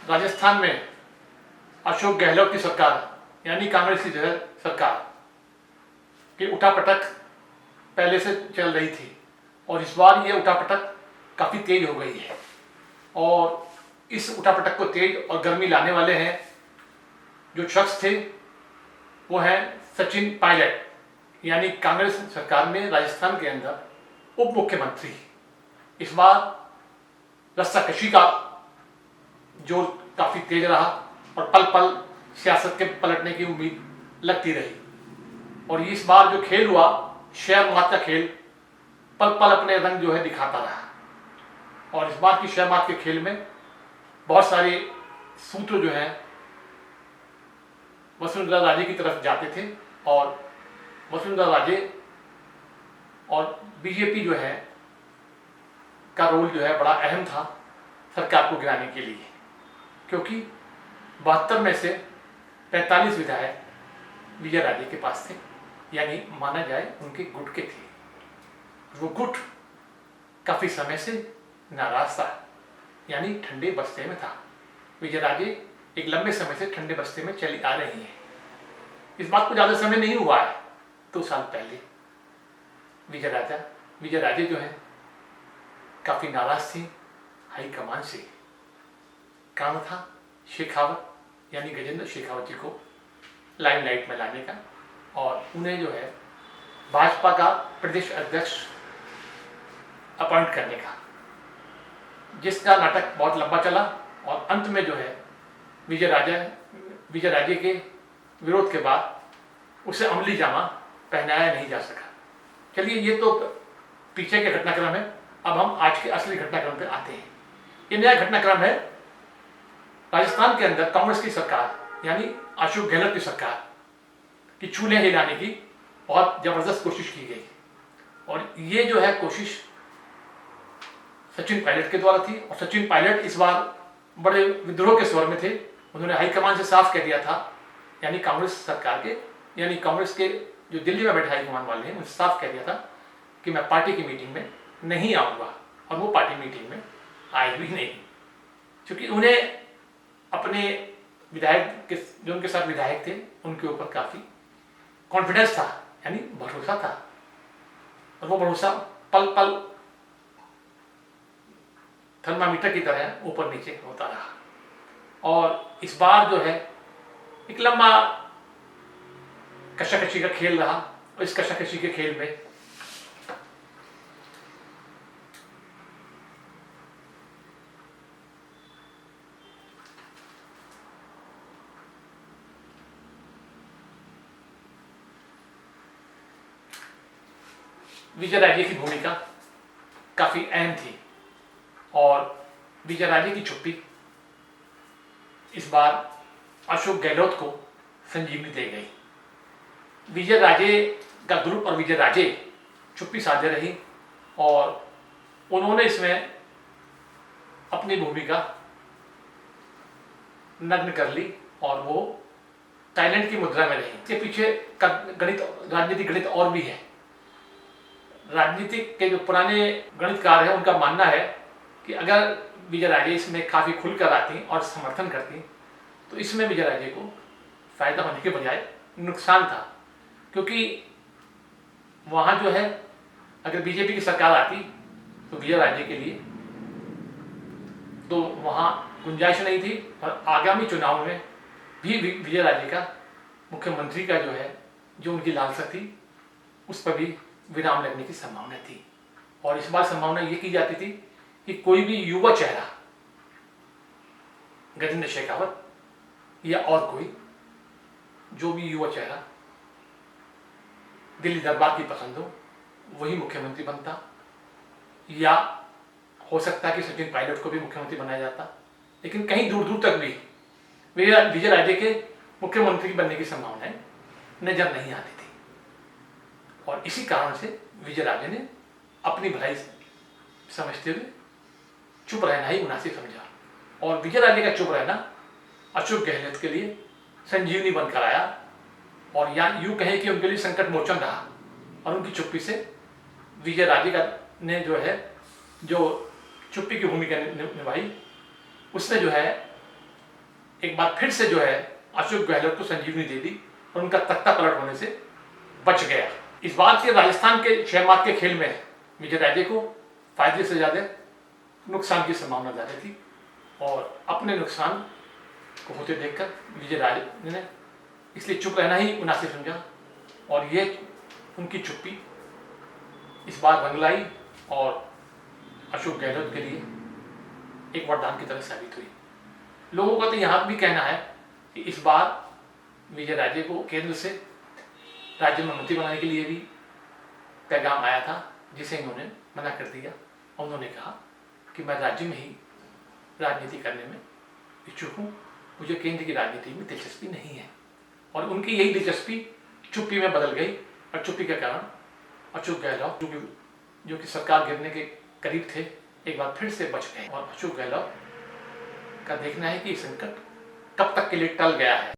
राजस्थान में अशोक गहलोत की सरकार यानी कांग्रेस की जो है सरकार की उठापटक पहले से चल रही थी और इस बार ये उठापटक काफ़ी तेज हो गई है। और इस उठापटक को तेज और गर्मी लाने वाले हैं जो शख्स थे वो हैं सचिन पायलट यानी कांग्रेस सरकार में राजस्थान के अंदर उप मुख्यमंत्री। इस बार रस्साकशी का जोर काफ़ी तेज रहा और पल पल सियासत के पलटने की उम्मीद लगती रही। और इस बार जो खेल हुआ शेयर मात का खेल पल पल अपने रंग जो है दिखाता रहा। और इस बार की शेयर मात के खेल में बहुत सारे सूत्र जो हैं वसुंधरा राजे की तरफ जाते थे और वसुंधरा राजे और बीजेपी जो है का रोल जो है बड़ा अहम था सरकार को गिराने के लिए, क्योंकि 72 में से 45 विधायक विजय राजे के पास थे, यानी माना जाए उनके गुट के थे। वो गुट काफ़ी समय से नाराज था, यानी ठंडे बस्ते में था। विजय राजे एक लंबे समय से ठंडे बस्ते में चली आ रही हैं। इस बात को ज़्यादा समय नहीं हुआ है, 2 साल पहले विजय राजे जो हैं काफ़ी नाराज थी हाईकमान से। काम था शेखावत यानी गजेंद्र शेखावत जी को लाइमलाइट में लाने का और उन्हें जो है भाजपा का प्रदेश अध्यक्ष अपॉइंट करने का, जिसका नाटक बहुत लंबा चला और अंत में जो है विजय राजे के विरोध के बाद उसे अमली जामा पहनाया नहीं जा सका। चलिए, ये तो पीछे के घटनाक्रम है। अब हम आज के असली घटनाक्रम पर आते हैं। ये नया घटनाक्रम है राजस्थान के अंदर कांग्रेस की सरकार यानी अशोक गहलोत की सरकार की चूल्हे हिलाने की बहुत जबरदस्त कोशिश की गई। और ये जो है कोशिश सचिन पायलट के द्वारा थी और सचिन पायलट इस बार बड़े विद्रोह के स्वर में थे। उन्होंने हाईकमान से साफ कह दिया था, यानी कांग्रेस सरकार के यानी कांग्रेस के जो दिल्ली में बैठे हाईकमान वाले हैं उनसे साफ कह दिया था कि मैं पार्टी की मीटिंग में नहीं आऊँगा। और वो पार्टी मीटिंग में आए भी नहीं, क्योंकि उन्हें अपने विधायक के जो उनके साथ विधायक थे उनके ऊपर काफ़ी कॉन्फिडेंस था, यानी भरोसा था। और वो भरोसा पल पल थर्मामीटर की तरह ऊपर नीचे होता रहा। और इस बार जो है एक लंबा कशाकशी का खेल रहा और इस कशाकशी के खेल में विजय राजे की भूमिका काफ़ी अहम थी और विजय राजे की छुट्टी इस बार अशोक गहलोत को संजीवनी दे गई। विजय राजे का ग्रुप और विजय राजे चुप्पी साधे रही और उन्होंने इसमें अपनी भूमिका नग्न कर ली और वो टाइलेंट की मुद्रा में रही। इसके पीछे का राजनीतिक गणित और भी है। राजनीतिक के जो पुराने गणितकार हैं उनका मानना है कि अगर विजय राजे इसमें काफ़ी खुलकर आती और समर्थन करती तो इसमें विजय राजे को फायदा होने के बजाय नुकसान था, क्योंकि वहाँ जो है अगर बीजेपी की सरकार आती तो विजय राजे के लिए तो वहाँ गुंजाइश नहीं थी और आगामी चुनाव में भी विजय राजे का मुख्यमंत्री का जो है जो उनकी लालसा थी उस पर भी विराम लगने की संभावना थी। और इस बार संभावना ये की जाती थी कि कोई भी युवा चेहरा गजेंद्र शेखावत या और कोई जो भी युवा चेहरा दिल्ली दरबार की पसंद हो वही मुख्यमंत्री बनता, या हो सकता है कि सचिन पायलट को भी मुख्यमंत्री बनाया जाता। लेकिन कहीं दूर दूर तक भी विजय राजे के मुख्यमंत्री बनने की संभावनाएं नजर नहीं आती थी। और इसी कारण से विजय राजे ने अपनी भलाई समझते हुए चुप रहना ही मुनासिब समझा और विजय राजे का चुप रहना अशोक गहलोत के लिए संजीवनी बनकर आया और या यूँ कहें कि उनके लिए संकट मोचन रहा। और उनकी चुप्पी से विजय राजे का ने जो है जो चुप्पी की भूमिका निभाई उसने जो है एक बार फिर से जो है अशोक गहलोत को संजीवनी दे दी और उनका तख्ता पलट होने से बच गया। इस बार के राजस्थान के 6 मार्च के खेल में विजयराजे को फायदे से ज़्यादा नुकसान की संभावना ज़्यादा थी और अपने नुकसान को होते देखकर विजयराजे ने इसलिए चुप रहना ही मुनासिब समझा और ये उनकी चुप्पी इस बार रंगलाई और अशोक गहलोत के लिए एक वरदान की तरह साबित हुई। लोगों का तो यहाँ भी कहना है कि इस बार विजयराजे को केंद्र से राज्य में मंत्री बनाने के लिए भी पैगाम आया था, जिसे इन्होंने मना कर दिया। उन्होंने कहा कि मैं राज्य में ही राजनीति करने में इच्छुक हूँ, मुझे केंद्र की राजनीति में दिलचस्पी नहीं है। और उनकी यही दिलचस्पी चुप्पी में बदल गई और चुप्पी के कारण अशोक गहलोत जो कि सरकार गिरने के करीब थे, एक बार फिर से बच गए। और अशोक गहलोत का देखना है कि संकट कब तक के लिए टल गया है।